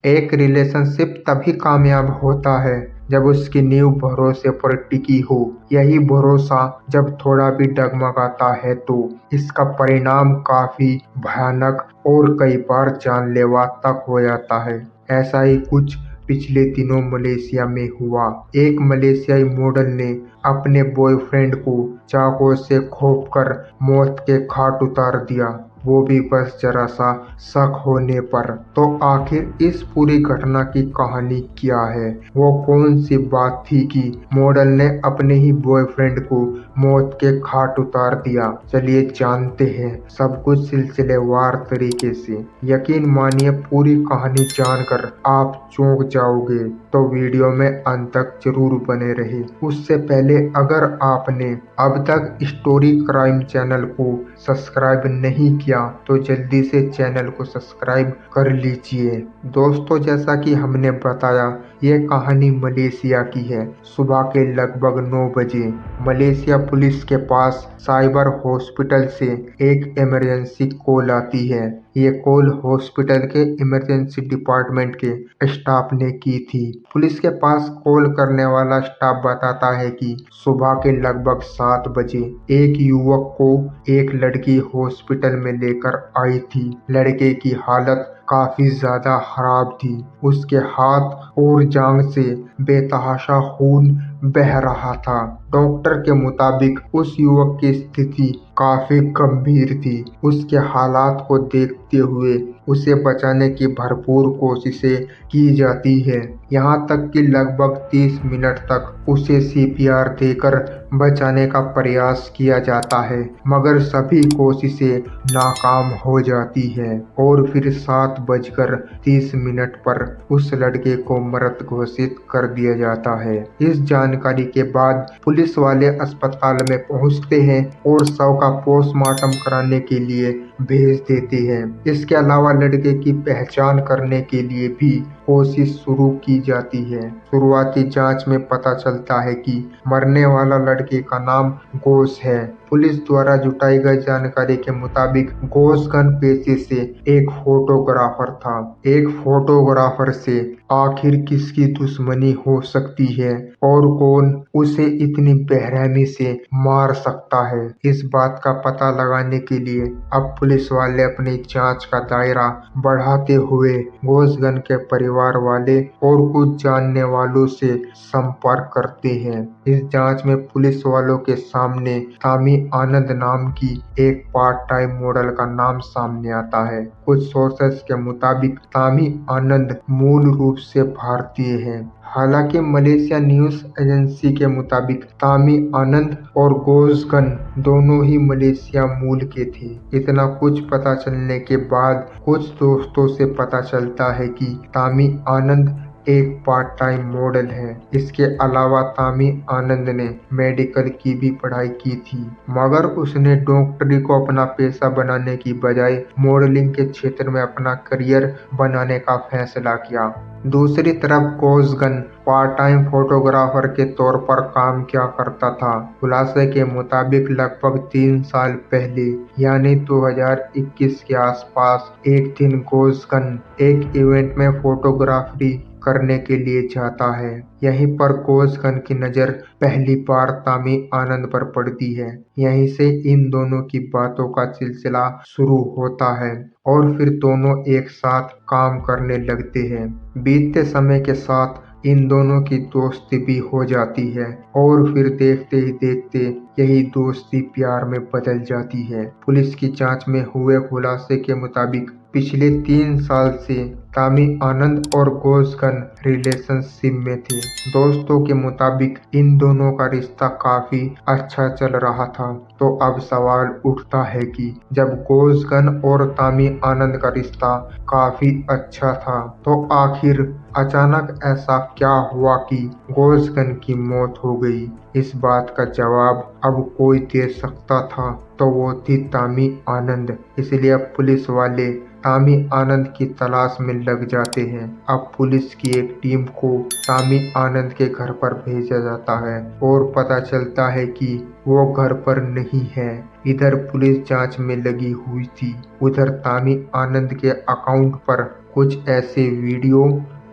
एक रिलेशनशिप तभी कामयाब होता है जब उसकी नींव भरोसे पर टिकी हो। यही भरोसा जब थोड़ा भी डगमगाता है तो इसका परिणाम काफी भयानक और कई बार जानलेवा तक हो जाता है। ऐसा ही कुछ पिछले दिनों मलेशिया में हुआ। एक मलेशियाई मॉडल ने अपने बॉयफ्रेंड को चाकू से घोंपकर मौत के घाट उतार दिया, वो भी बस जरा सा शक होने पर। तो आखिर इस पूरी घटना की कहानी क्या है? वो कौन सी बात थी कि मॉडल ने अपने ही बॉयफ्रेंड को मौत के घाट उतार दिया? चलिए जानते हैं सब कुछ सिलसिलेवार तरीके से। यकीन मानिए पूरी कहानी जानकर आप चौंक जाओगे, तो वीडियो में अंत तक जरूर बने रहे। उससे पहले अगर आपने अब तक स्टोरी क्राइम चैनल को सब्सक्राइब नहीं किया तो जल्दी से चैनल को सब्सक्राइब कर लीजिए। दोस्तों, जैसा कि हमने बताया, ये कहानी मलेशिया की है। सुबह के लगभग 9 बजे मलेशिया पुलिस के पास साइबर हॉस्पिटल से एक इमरजेंसी कॉल आती है। ये कॉल हॉस्पिटल के इमरजेंसी डिपार्टमेंट के स्टाफ ने की थी। पुलिस के पास कॉल करने वाला स्टाफ बताता है कि सुबह के लगभग 7 बजे एक युवक को एक लड़की हॉस्पिटल में लेकर आई थी। लड़के की हालत काफी ज्यादा खराब थी। उसके हाथ और जांघ से बेतहाशा खून बह रहा था। डॉक्टर के मुताबिक उस युवक की स्थिति काफी गंभीर थी। उसके हालात को देखते हुए उसे बचाने की भरपूर कोशिशें की जाती है। यहाँ तक कि लगभग 30 मिनट तक उसे सीपीआर देकर बचाने का प्रयास किया जाता है, मगर सभी कोशिशें नाकाम हो जाती है और फिर 7:30 पर उस लड़के को मृत घोषित कर दिया जाता है। इस जानकारी के बाद पुलिस वाले अस्पताल में पहुंचते हैं और शव का पोस्टमार्टम कराने के लिए भेज देते हैं। इसके अलावा लड़के की पहचान करने के लिए भी कोशिश शुरू की जाती है। शुरुआती जांच में पता चलता है कि मरने वाला लड़के का नाम घोष है। पुलिस द्वारा जुटाई गई जानकारी के मुताबिक घोषगन पेशे से एक फोटोग्राफर था। एक फोटोग्राफर से आखिर किसकी दुश्मनी हो सकती है और कौन उसे इतनी बेरहमी से मार सकता है? इस बात का पता लगाने के लिए अब पुलिस वाले अपनी जांच का दायरा बढ़ाते हुए घोषगन के परिवार वाले और कुछ जानने वालों से संपर्क करते हैं। इस जांच में पुलिस वालों के सामने तामी आनंद नाम की एक पार्ट टाइम मॉडल का नाम सामने आता है। कुछ सोर्सेस के मुताबिक तामी आनंद मूल रूप से भारतीय है। हालांकि मलेशिया न्यूज एजेंसी के मुताबिक तामी आनंद और घोषगन दोनों ही मलेशिया मूल के थे। इतना कुछ पता चलने के बाद कुछ दोस्तों से पता चलता है कि तामी आनंद एक पार्ट टाइम मॉडल है। इसके अलावा तामी आनंद ने मेडिकल की भी पढ़ाई की थी, मगर उसने डॉक्टरी को अपना पेशा बनाने की बजाय मॉडलिंग के क्षेत्र में अपना करियर बनाने का फैसला किया। दूसरी तरफ घोषगन पार्ट टाइम फोटोग्राफर के तौर पर काम क्या करता था। खुलासे के मुताबिक लगभग 3 साल पहले यानी 2021 के आसपास एक दिन घोषगन एक इवेंट में फोटोग्राफी करने के लिए जाता है। यहीं पर घोषगन की नजर पहली बार तामी आनंद पर पड़ती है। यहीं से इन दोनों की बातों का सिलसिला शुरू होता है और फिर दोनों एक साथ काम करने लगते हैं। बीतते समय के साथ इन दोनों की दोस्ती भी हो जाती है और फिर देखते ही देखते यही दोस्ती प्यार में बदल जाती है। पुलिस की जांच में हुए खुलासे के मुताबिक पिछले 3 साल से तामी आनंद और घोषगन रिलेशनशिप में थे। दोस्तों के मुताबिक इन दोनों का रिश्ता काफी अच्छा चल रहा था। तो अब सवाल उठता है कि जब घोषगन और तामी आनंद का रिश्ता काफी अच्छा था तो आखिर अचानक ऐसा क्या हुआ कि घोषगन की मौत हो गई? इस बात का जवाब अब कोई दे सकता था तो वो थी तामी आनंद। इसलिए अब पुलिस वाले तामी आनंद की तलाश में लग जाते हैं। अब पुलिस की एक टीम को तामी आनंद के घर पर भेजा जाता है और पता चलता है कि वो घर पर नहीं है। इधर पुलिस जांच में लगी हुई थी, उधर तामी आनंद के अकाउंट पर कुछ ऐसे वीडियो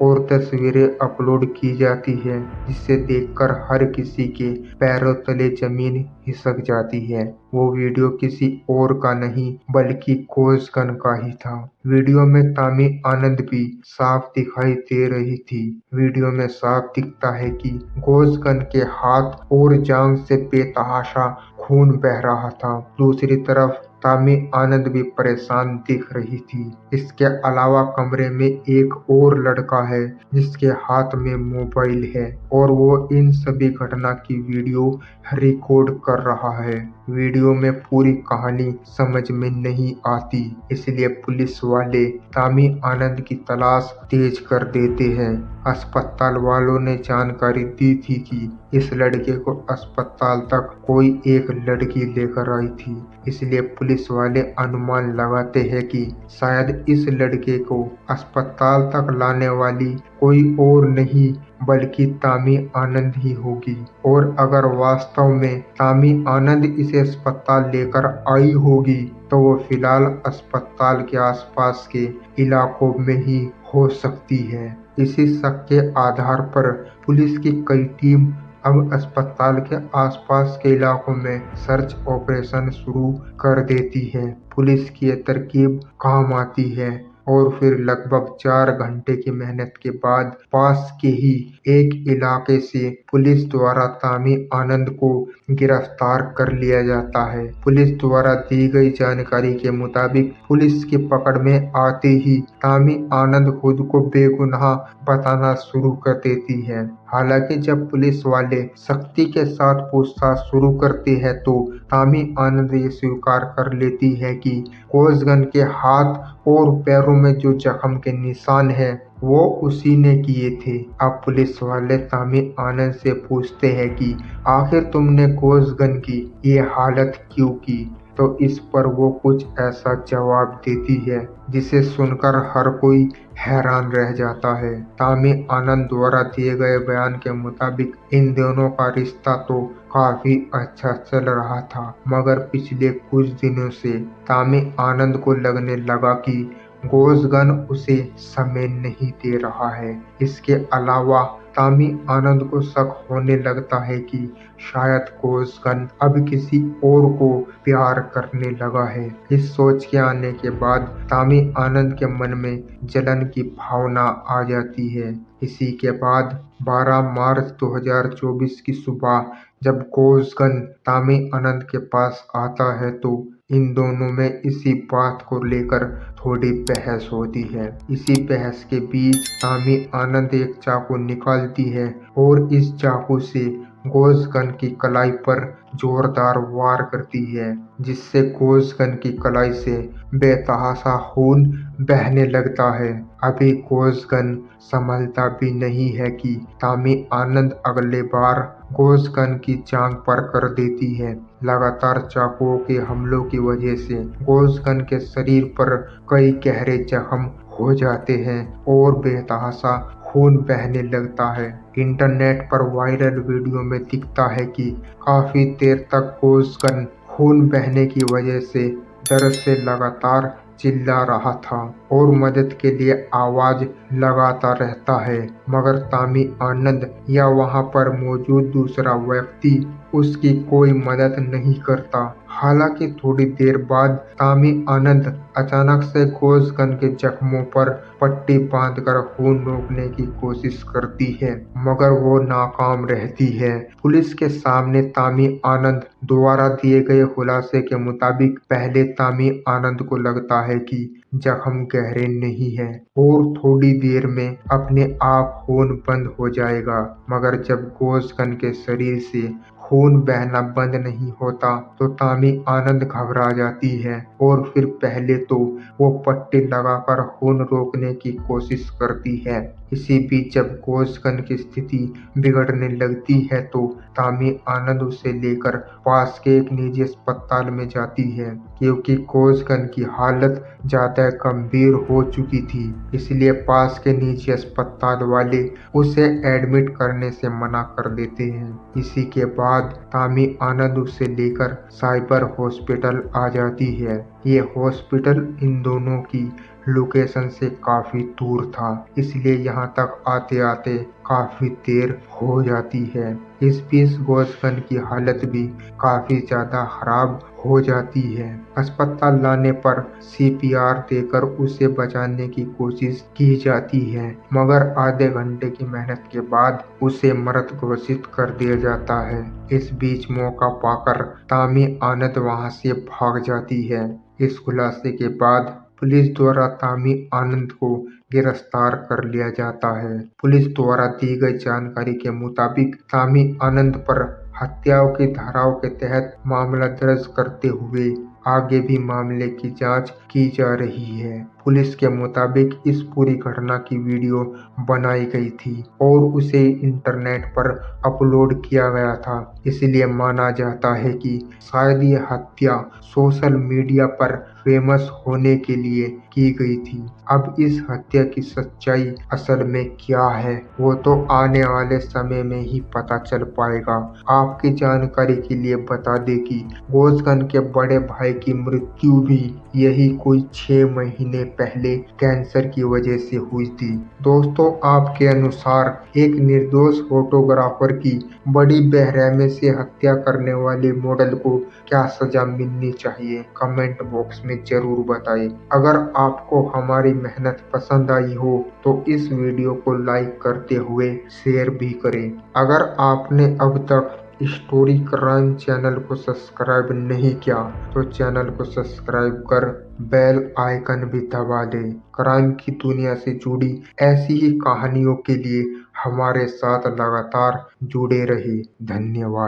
और तस्वीरें अपलोड की जाती है जिसे देखकर हर किसी के पैरों तले जमीन खिसक जाती है। वो वीडियो किसी और का नहीं बल्कि कोसगन का ही था। वीडियो में तामी आनंद भी साफ दिखाई दे रही थी। वीडियो में साफ दिखता है कि कोसगन के हाथ और जांघ से बेतहाशा खून बह रहा था। दूसरी तरफ तामी आनंद भी परेशान दिख रही थी। इसके अलावा कमरे में एक और लड़का है जिसके हाथ में मोबाइल है और वो इन सभी घटना की वीडियो रिकॉर्ड कर रहा है। वीडियो में पूरी कहानी समझ में नहीं आती, इसलिए पुलिस वाले तामी आनंद की तलाश तेज कर देते हैं। अस्पताल वालों ने जानकारी दी थी कि इस लड़के को अस्पताल तक कोई एक लड़की लेकर आई थी, इसलिए पुलिस वाले अनुमान लगाते हैं कि शायद इस लड़के को अस्पताल तक लाने वाली कोई और नहीं बल्कि तामी आनंद ही होगी। और अगर वास्तव में तामी आनंद इसे अस्पताल लेकर आई होगी तो वो फिलहाल अस्पताल के आसपास के इलाकों में ही हो सकती है। इसी शक के आधार पर पुलिस की कई टीम अब अस्पताल के आसपास के इलाकों में सर्च ऑपरेशन शुरू कर देती है। पुलिस की यह तरकीब काम आती है और फिर लगभग 4 घंटे की मेहनत के बाद पास के ही एक इलाके से पुलिस द्वारा तामी आनंद को गिरफ्तार कर लिया जाता है। पुलिस द्वारा दी गई जानकारी के मुताबिक पुलिस की पकड़ में आते ही तामी आनंद खुद को बेगुनाह बताना शुरू कर देती है। हालांकि जब पुलिस वाले सख्ती के साथ पूछताछ शुरू करते हैं तो तामी आनंद ये स्वीकार कर लेती है कि कोसगन के हाथ और पैरों में जो जख्म के निशान हैं वो उसी ने किए थे। अब पुलिस वाले तामी आनंद से पूछते हैं कि आखिर तुमने कोसगन की ये हालत क्यों की, तो इस पर वो कुछ ऐसा जवाब देती है जिसे सुनकर हर कोई हैरान रह जाता है। तामी आनंद द्वारा दिए गए बयान के मुताबिक इन दोनों का रिश्ता तो काफी अच्छा चल रहा था, मगर पिछले कुछ दिनों से तामी आनंद को लगने लगा कि कोसगन उसे समय नहीं दे रहा है। इसके अलावा तामी आनंद को शक होने लगता है कि शायद कोसगन अब किसी और को प्यार करने लगा है। इस सोच के आने के बाद तामी आनंद के मन में जलन की भावना आ जाती है। इसी के बाद 12 मार्च 2024 की सुबह जब कोसगन तामी आनंद के पास आता है तो इन दोनों में इसी बात को लेकर थोड़ी बहस होती है। इसी बहस के बीच तामी आनंद एक चाकू निकालती है और इस चाकू से कोसगन की कलाई पर जोरदार वार करती है, जिससे कोसगन की कलाई से बेतहाशा खून बहने लगता है। अभी कोसगन संभलता भी नहीं है कि तामी आनंद अगले बार कोसगन की जांघ पर कर देती है। लगातार चाकुओं के हमलों की वजह से कोसगन के शरीर पर कई गहरे जख्म हो जाते हैं और बेतहाशा खून बहने लगता है। इंटरनेट पर वायरल वीडियो में दिखता है कि काफी देर तक कोसगन खून बहने की वजह से दर्द से लगातार चिल्ला रहा था और मदद के लिए आवाज लगाता रहता है, मगर तामी आनंद या वहां पर मौजूद दूसरा व्यक्ति उसकी कोई मदद नहीं करता। हालांकि थोड़ी देर बाद तामी आनंद अचानक से कोसगन के जख्मों पर पट्टी बांधकर खून रोकने की कोशिश करती है, मगर वो नाकाम रहती है। पुलिस के सामने तामी आनंद द्वारा दिए गए खुलासे के मुताबिक पहले तामी आनंद को लगता है कि जख्म गहरे नहीं है और थोड़ी देर में अपने आप खून बंद हो जाएगा, मगर जब कोसगन के शरीर से खून बहना बंद नहीं होता तो तामी आनंद घबरा जाती है और फिर पहले तो वो पट्टी लगाकर खून रोकने की कोशिश करती है। इसी बीच जब कोसगन की स्थिति बिगड़ने लगती है तो तामी आनंद उसे लेकर पास के एक निजी अस्पताल में जाती है, क्योंकि कोसगन की हालत ज्यादा गंभीर हो चुकी थी। इसलिए पास के निजी अस्पताल वाले उसे एडमिट करने से मना कर देते हैं। इसी के बाद तामी आनंद उसे लेकर साइबर हॉस्पिटल आ जाती है। ये हॉस्पिटल इन दोनों की लोकेशन से काफी दूर था, इसलिए यहाँ तक आते आते काफी देर हो जाती है। इस बीच कोसगन की हालत भी काफी ज्यादा खराब हो जाती है। अस्पताल लाने पर सीपीआर देकर उसे बचाने की कोशिश की जाती है, मगर आधे घंटे की मेहनत के बाद उसे मृत घोषित कर दिया जाता है। इस बीच मौका पाकर तामी आनंद वहां से भाग जाती है। इस खुलासे के बाद पुलिस द्वारा तामी आनंद को गिरफ्तार कर लिया जाता है। पुलिस द्वारा दी गई जानकारी के मुताबिक तामी आनंद पर हत्याओं की धाराओं के तहत मामला दर्ज करते हुए आगे भी मामले की जांच की जा रही है। पुलिस के मुताबिक इस पूरी घटना की वीडियो बनाई गई थी और उसे इंटरनेट पर अपलोड किया गया था, इसलिए माना जाता है कि शायद ये हत्या सोशल मीडिया पर फेमस होने के लिए की गई थी। अब इस हत्या की सच्चाई असल में क्या है वो तो आने वाले समय में ही पता चल पाएगा। आपकी जानकारी के लिए बता दें कि कोसगन के बड़े भाई की मृत्यु भी यही कोई 6 महीने पहले कैंसर की वजह से हुई थी। दोस्तों, आपके अनुसार एक निर्दोष फोटोग्राफर की बड़ी बेरहमी से हत्या करने वाले मॉडल को क्या सजा मिलनी चाहिए? कमेंट बॉक्स में जरूर बताएं। अगर आपको हमारी मेहनत पसंद आई हो तो इस वीडियो को लाइक करते हुए शेयर भी करें। अगर आपने अब तक स्टोरी क्राइम चैनल को सब्सक्राइब नहीं किया तो चैनल को सब्सक्राइब कर बेल आइकन भी दबा दें। क्राइम की दुनिया से जुड़ी ऐसी ही कहानियों के लिए हमारे साथ लगातार जुड़े रहे। धन्यवाद।